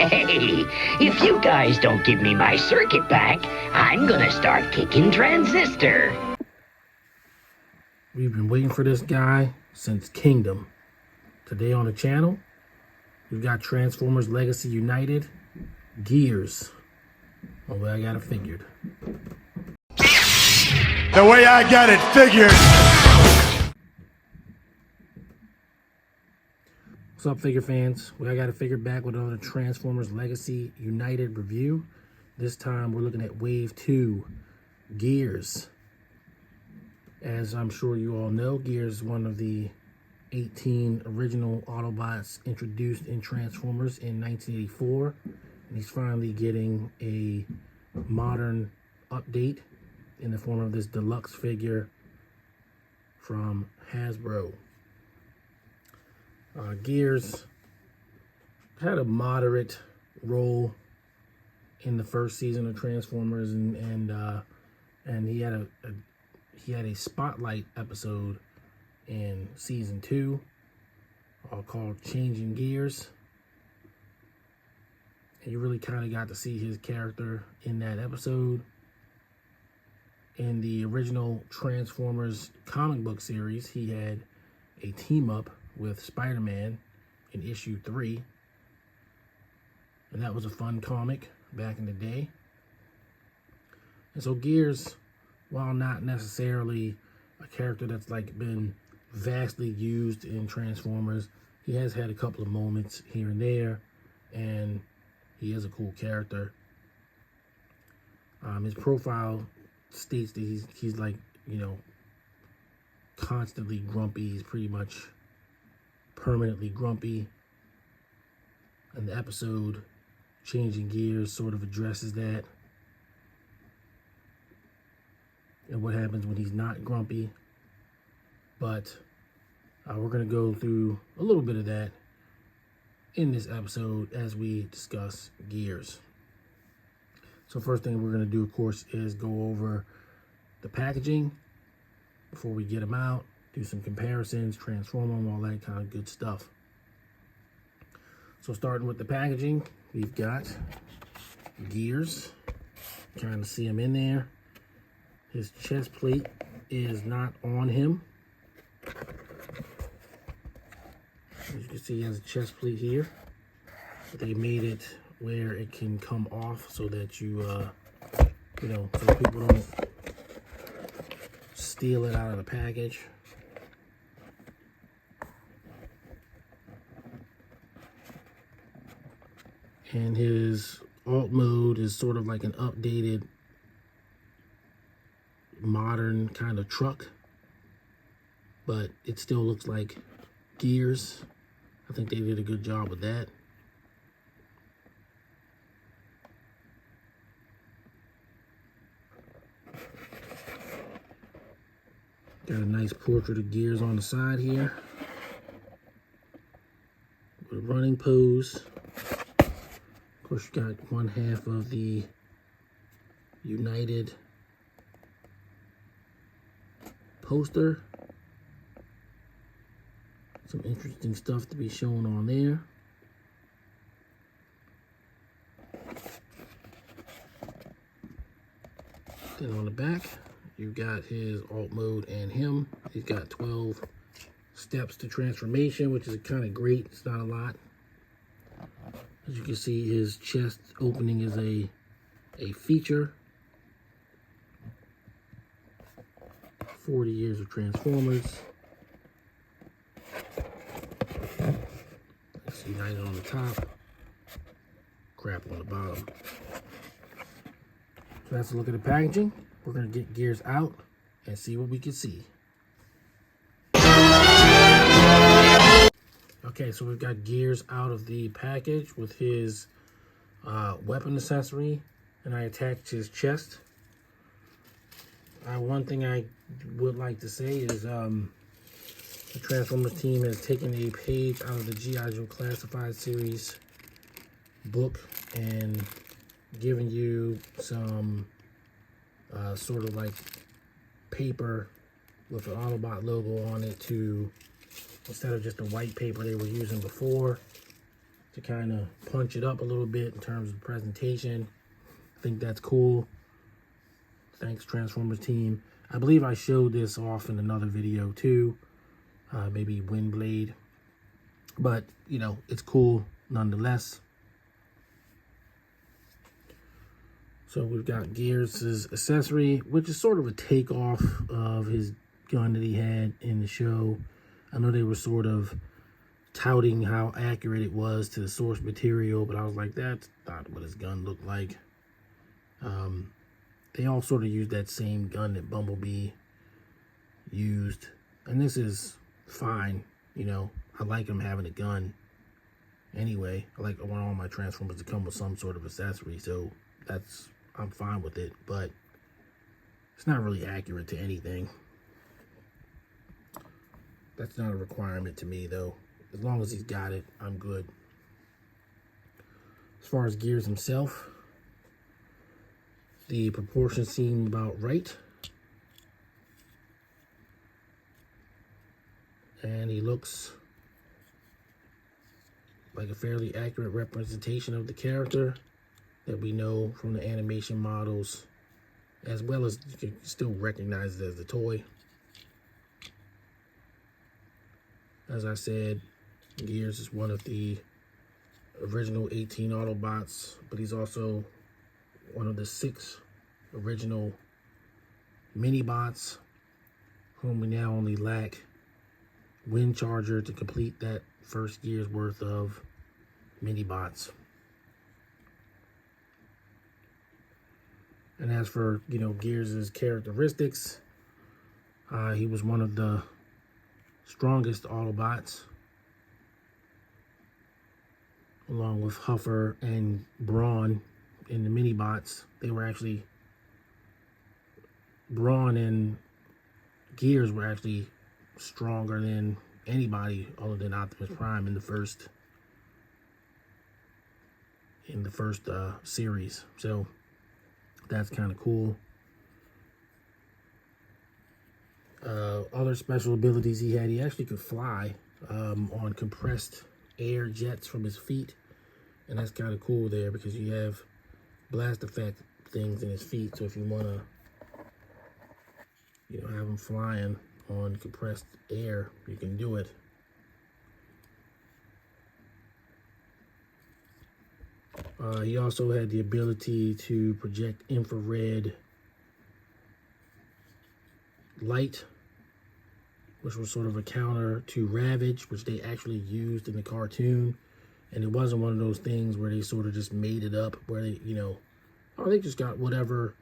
Hey, if you guys don't give me my circuit back, I'm gonna start kicking Transistor. We've been waiting for this guy since Kingdom. Today on the channel, we've got Transformers Legacy United, Gears. Oh, well, I got it figured. The way I got it figured. What's up, figure fans? Well, I got it figured back with another Transformers Legacy United review. This time we're looking at Wave 2, Gears. As I'm sure you all know, Gears is one of the 18 original Autobots introduced in Transformers in 1984. And he's finally getting a modern update in the form of this deluxe figure from Hasbro. Gears had a moderate role in the first season of Transformers, and he had a spotlight episode in season 2 called Changing Gears. And you really kind of got to see his character in that episode. In the original Transformers comic book series, he had a team up with Spider-Man in issue 3. And that was a fun comic back in the day. And so Gears, while not necessarily a character that's like been vastly used in Transformers, he has had a couple of moments here and there, and he is a cool character. His profile states that he's like, you know, constantly grumpy. He's pretty much permanently grumpy. And the episode Changing Gears sort of addresses that and what happens when he's not grumpy. But we're going to go through a little bit of that in this episode as we discuss Gears. So first thing we're going to do, of course, is go over the packaging before we get them out, do some comparisons, transform them, all that kind of good stuff. So starting with the packaging, we've got Gears. Trying to see him in there. His chest plate is not on him. As you can see, he has a chest plate here. But they made it where it can come off so that you know, so people don't steal it out of the package. And his alt mode is sort of like an updated, modern kind of truck, but it still looks like Gears. I think they did a good job with that. Got a nice portrait of Gears on the side here with a running pose. Of course, you got one half of the United poster. Some interesting stuff to be shown on there. Then on the back, you've got his alt mode and him. He's got 12 steps to transformation, which is kind of great. It's not a lot. As you can see, his chest opening is a feature. 40 years of Transformers. It's United on the top. Crap on the bottom. So that's a look at the packaging. We're going to get Gears out and see what we can see. Okay, so we've got Gears out of the package with his weapon accessory, and I attached his chest. One thing I would like to say is the Transformers team has taken a page out of the G.I. Joe Classified Series book and given you some sort of like paper with an Autobot logo on it to, instead of just the white paper they were using before, to kind of punch it up a little bit in terms of presentation. I think that's cool. Thanks, Transformers team. I believe I showed this off in another video too. Maybe Windblade. But, you know, it's cool nonetheless. So we've got Gears' accessory, which is sort of a takeoff of his gun that he had in the show. I know they were sort of touting how accurate it was to the source material, but I was like, that's not what his gun looked like. They all sort of used that same gun that Bumblebee used, and this is fine. You know, I like him having a gun anyway. I want all my Transformers to come with some sort of accessory, so I'm fine with it, but it's not really accurate to anything. That's not a requirement to me, though. As long as he's got it, I'm good. As far as Gears himself, the proportions seem about right. And he looks like a fairly accurate representation of the character that we know from the animation models, as well as you can still recognize it as a toy. As I said, Gears is one of the original 18 Autobots, but he's also one of the 6 original Minibots, whom we now only lack Windcharger to complete that first year's worth of Minibots. And as for, you know, Gears' characteristics, he was one of the strongest Autobots, along with Huffer and Brawn in the Minibots. They were actually, Brawn and Gears were actually stronger than anybody other than Optimus Prime in the first series. So that's kind of cool. Other special abilities he had, he actually could fly on compressed air jets from his feet, and that's kind of cool there because you have blast effect things in his feet. So if you want to, you know, have him flying on compressed air, you can do it. He also had the ability to project infrared light, which was sort of a counter to Ravage, which they actually used in the cartoon. And it wasn't one of those things where they sort of just made it up, where they, you know, oh, they just got whatever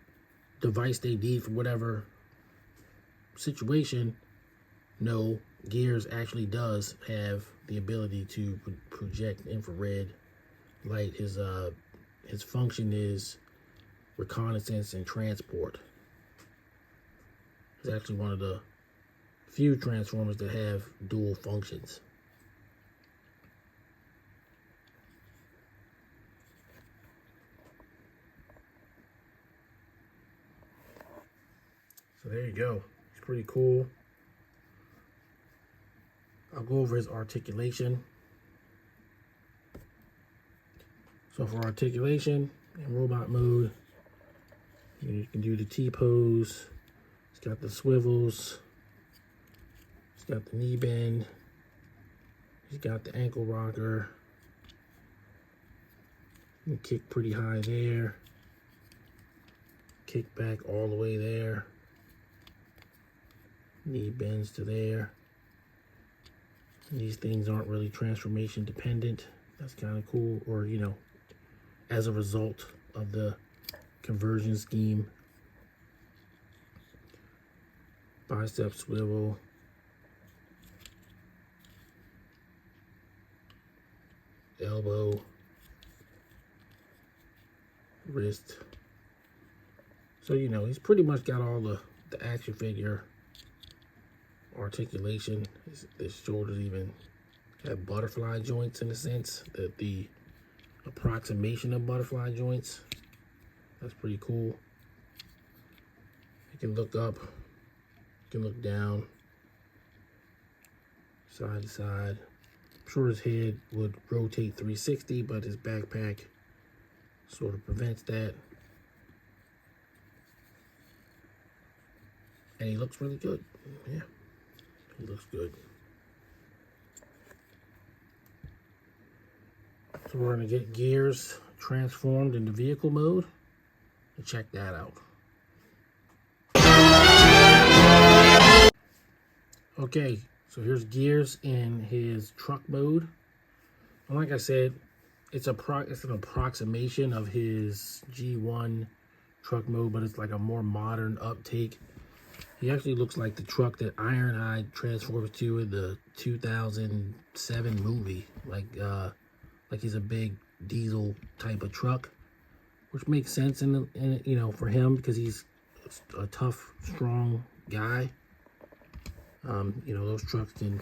device they need for whatever situation. No, Gears actually does have the ability to project infrared light. His function is reconnaissance and transport. He's actually one of the few Transformers that have dual functions. So there you go. It's pretty cool. I'll go over his articulation. So for articulation in robot mode, you can do the T-pose. It's got the swivels. It's got the knee bend. He's got the ankle rocker. You can kick pretty high there. Kick back all the way there. Knee bends to there. These things aren't really transformation dependent. That's kind of cool. Or, you know, as a result of the conversion scheme. Bicep swivel. Elbow. Wrist. So, you know, he's pretty much got all the action figure articulation. His shoulders even have butterfly joints in a sense, that the approximation of butterfly joints. That's pretty cool. You can look up, you can look down, side to side. sure his head would rotate 360, but his backpack sort of prevents that. And he looks really good. Yeah, he looks good. So we're going to get Gears transformed into vehicle mode and check that out. Okay, so here's Gears in his truck mode. And like I said, it's an approximation of his G1 truck mode, but it's like a more modern uptake. He actually looks like the truck that Ironhide transforms to in the 2007 movie. Like he's a big diesel type of truck, which makes sense in you know, for him, because he's a tough, strong guy. You know, those trucks can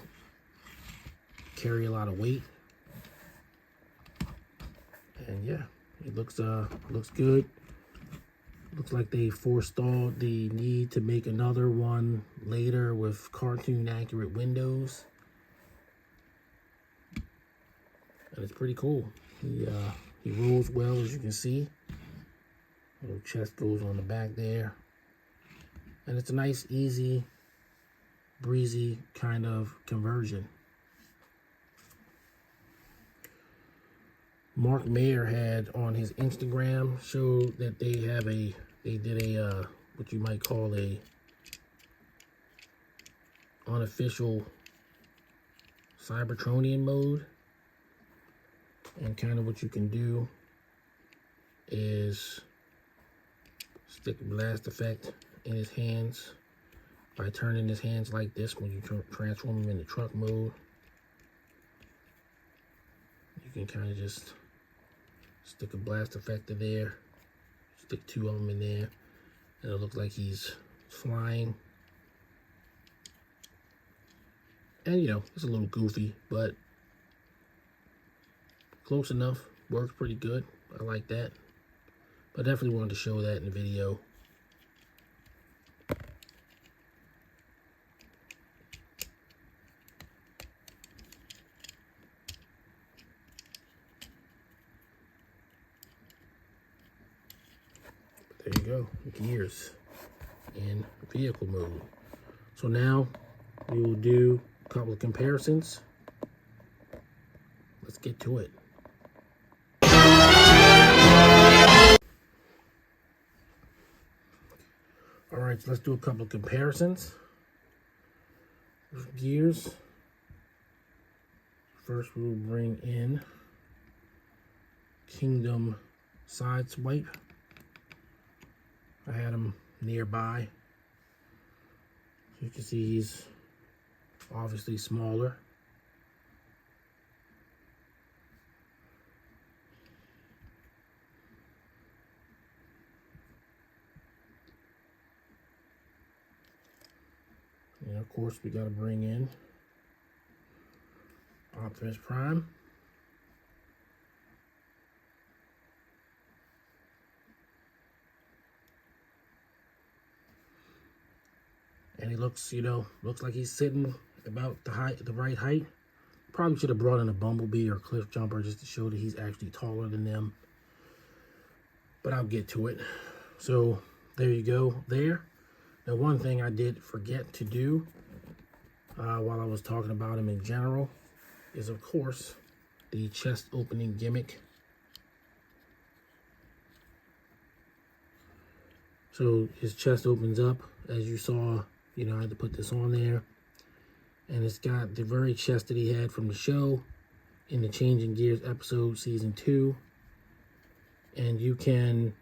carry a lot of weight. And yeah, it looks good. Looks like they forestalled the need to make another one later with cartoon accurate windows. And it's pretty cool. He rolls well, as you can see. Little chest goes on the back there. And it's a nice, easy, breezy kind of conversion. Mark Mayer had on his Instagram showed that they did a what you might call a unofficial Cybertronian mode. And kind of what you can do is stick a blast effect in his hands by turning his hands like this when you transform him into truck mode. You can kind of just stick a blast effector there, stick two of them in there, and it looks like he's flying. And you know, it's a little goofy, but close enough. Works pretty good. I like that. But I definitely wanted to show that in the video. There you go, Gears in vehicle mode. So now we will do a couple of comparisons. Let's get to it. All right, so let's do a couple of comparisons. Gears. First, we will bring in Kingdom Sideswipe. I had him nearby. You can see he's obviously smaller. And of course, we got to bring in Optimus Prime. And he looks, you know, looks like he's sitting about the right height. Probably should have brought in a Bumblebee or Cliff Jumper just to show that he's actually taller than them. But I'll get to it. So there you go there. Now, one thing I did forget to do while I was talking about him in general is, of course, the chest opening gimmick. So his chest opens up, as you saw. You know, I had to put this on there. And it's got the very chest that he had from the show in the Changing Gears episode, season 2. And you can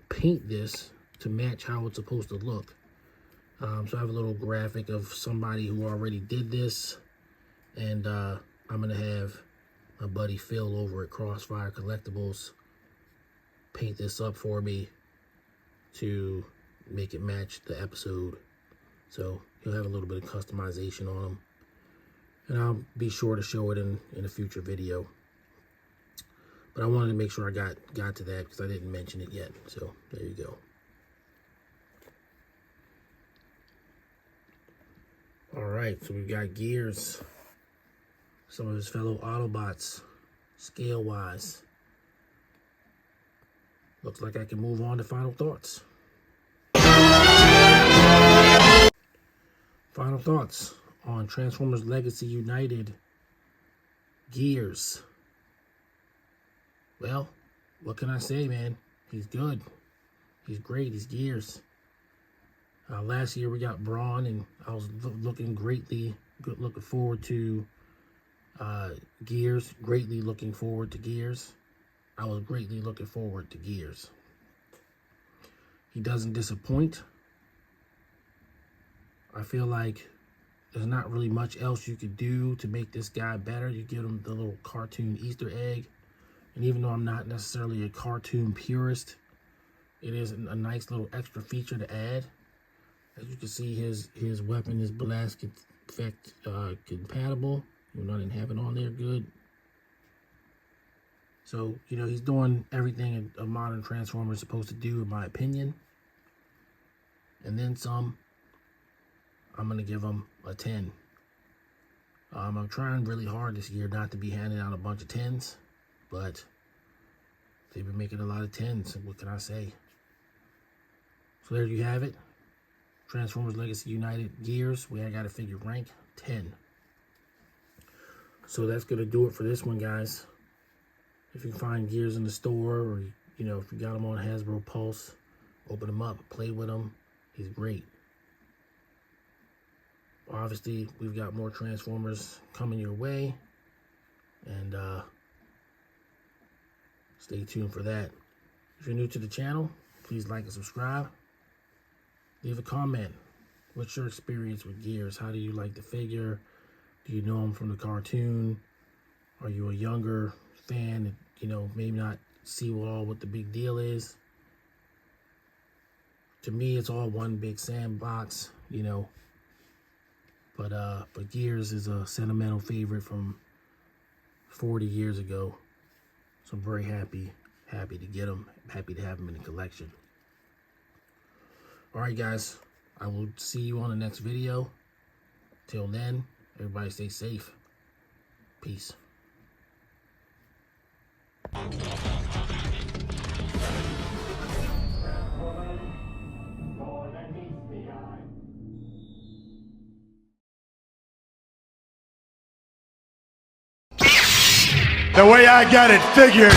paint this to match how it's supposed to look. So I have a little graphic of somebody who already did this. And I'm going to have my buddy Phil over at Crossfire Collectibles paint this up for me to make it match the episode. So he'll have a little bit of customization on them. And I'll be sure to show it in a future video. But I wanted to make sure I got to that because I didn't mention it yet. So there you go. All right, so we've got Gears some of his fellow Autobots, scale-wise. Looks like I can move on to final thoughts. Final thoughts on Transformers Legacy United Gears. Well, what can I say, man? He's good. He's great. He's Gears. Last year we got Brawn, and I was looking forward to Gears. Greatly looking forward to Gears. I was greatly looking forward to Gears. He doesn't disappoint. I feel like there's not really much else you could do to make this guy better. You give him the little cartoon Easter egg. And even though I'm not necessarily a cartoon purist, it is a nice little extra feature to add. As you can see, his weapon is blast effect compatible. Even though I didn't have it on there good. So, you know, he's doing everything a modern Transformer is supposed to do, in my opinion. And then some. I'm going to give him a 10. I'm trying really hard this year not to be handing out a bunch of 10s. But they've been making a lot of 10s. What can I say? So there you have it. Transformers Legacy United Gears. I got a figure rank 10. So that's going to do it for this one, guys. If you find Gears in the store, or, you know, if you got them on Hasbro Pulse, open them up, play with them. He's great. Obviously, we've got more Transformers coming your way. And stay tuned for that. If you're new to the channel, please like and subscribe. Leave a comment. What's your experience with Gears? How do you like the figure? Do you know him from the cartoon? Are you a younger fan that, you know, maybe not see what the big deal is? To me, it's all one big sandbox, you know. But Gears is a sentimental favorite from 40 years ago. So I'm very happy to get him. Happy to have him in the collection. All right, guys. I will see you on the next video. Till then, everybody stay safe. Peace. The way I got it figured.